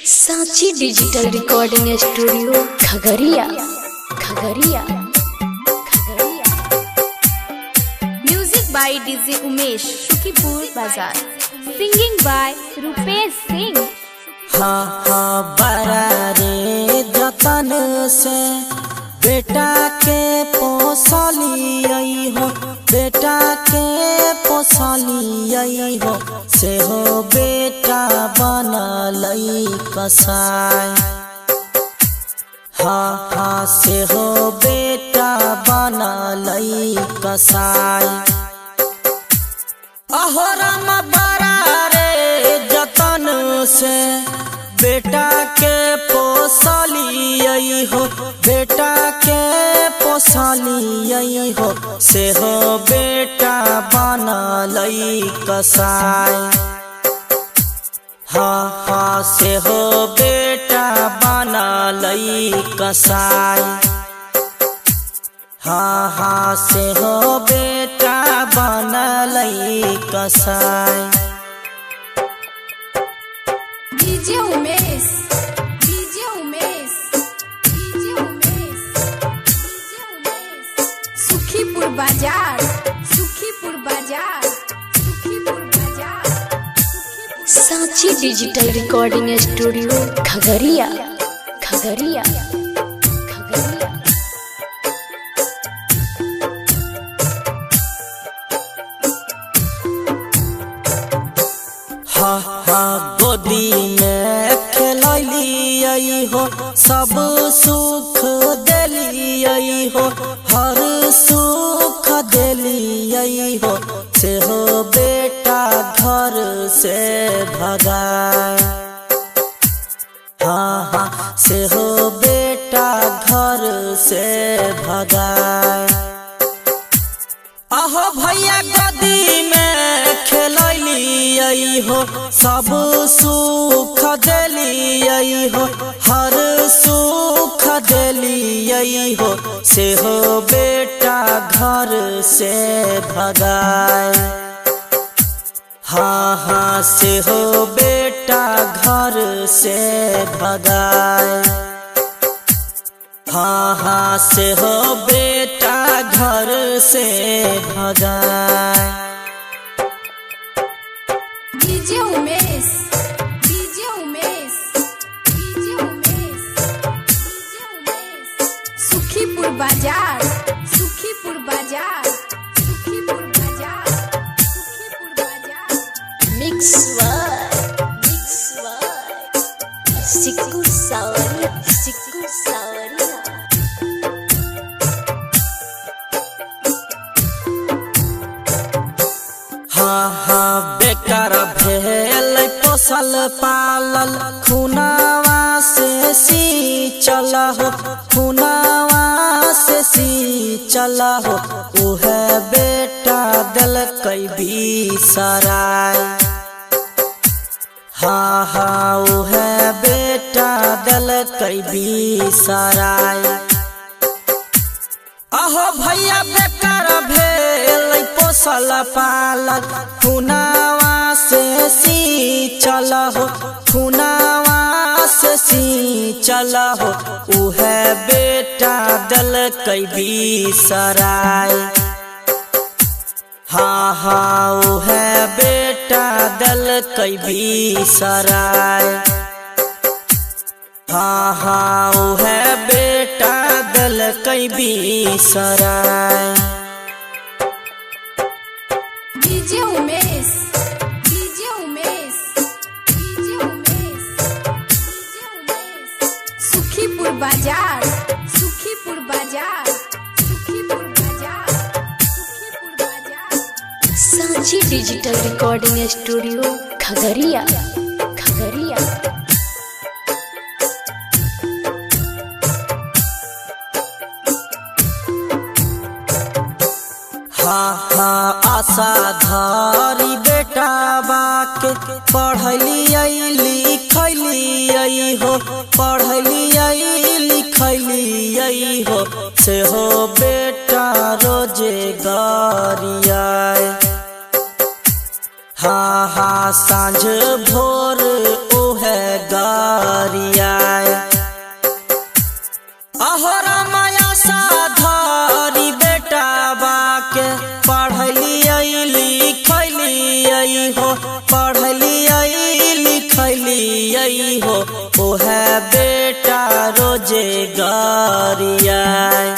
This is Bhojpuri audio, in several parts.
Sanchi digital recording studio Khagaria Khagaria Khagaria. Music by DJ Umesh Shukipur Bazar. Singing by Rupesh Singh. हाँ हाँ बड़ा रे जतन से बेटा के पोसली आई हो, बेटा के पोसली आई हो, से हो बेटा बनल कसाई। हाँ हाँ से हो बेटा बनल कसाई। अहोरम बड़ा रे जतन से बेटा के पोसली आई हो, बेटा के पोसली आई हो, से हो बेटा बनल कसाई। हाँ हाँ से हो बेटा बनल कसाई। हाँ हाँ से हो बेटा बनल कसाई। DJ Umesh, DJ Umesh, DJ Umesh, DJ Umesh. Sukhipur Bazar, Sukhipur Bazar, Sukhipur Bazar. Sanchi digital recording studio Khagaria Khagaria Khagaria. हाँ हाँ गोदी में खेलली आई हो, सब सुख देली आई हो, हर सुख देली आई हो, से हो बेटा घर से भगाए। हाँ हाँ से हो बेटा घर से भगाए। अहो भैया गोदी में खेलली आई हो, सब सुख देली आई हो, हर सुख देली आई हो, से हो बेटा घर से भगाए। हाँ हाँ से हो बेटा घर से भगाए। हाँ हाँ से हो बेटा घर से भगाए। DJ Umesh, DJ Umesh, DJ Umesh, DJ Umesh. Sukhipur Bazar, Sukhipur Bazar, Sukhipur Bazar, Sukhipur बाजार। मिक्स सिक्कू सावरिया सिक्कू सावरिया। हाँ हाँ बेकार भेल पोसल पालल, खुनावा से सी चला हो, खुनावा से सी चला हो, उहे बेटा दल कई भी सराय। हाँ हाँ उहे बेटा दल कई भी सराय। अहो भैया बेकार भेल पोसल पालल, खुनावा से सी चला हो, खुनावा से सी चला हो, उहे बेटा दल कई भी सराय। हाँ हाँ उहे बेटा दल कई भी सराय। हाँ हाँ उहे बेटा दल कई भी सराय। DJ Umesh, DJ Umesh, DJ Umesh, DJ Umesh. Sukhipur Bazar, Sukhipur Bazar, Sukhipur Bazar, Sukhipur Bazar. Sanchi digital recording studio Khagaria Khagaria. हाँ हाँ आशा धारी बेटा बाके पढ़ली आई लिखली आई हो, पढ़ली आई लिखली आई हो, से हो बेटा रोजगारी आए। हाँ हाँ सांझ भोर ओहे गा बेटा रोजे गरियाय।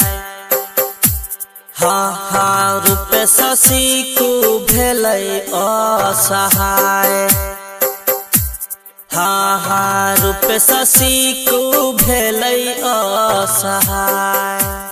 हाँ रूपे शशि को भेलै असहाय। हाँ रूपे शशि को भेलै असहाय।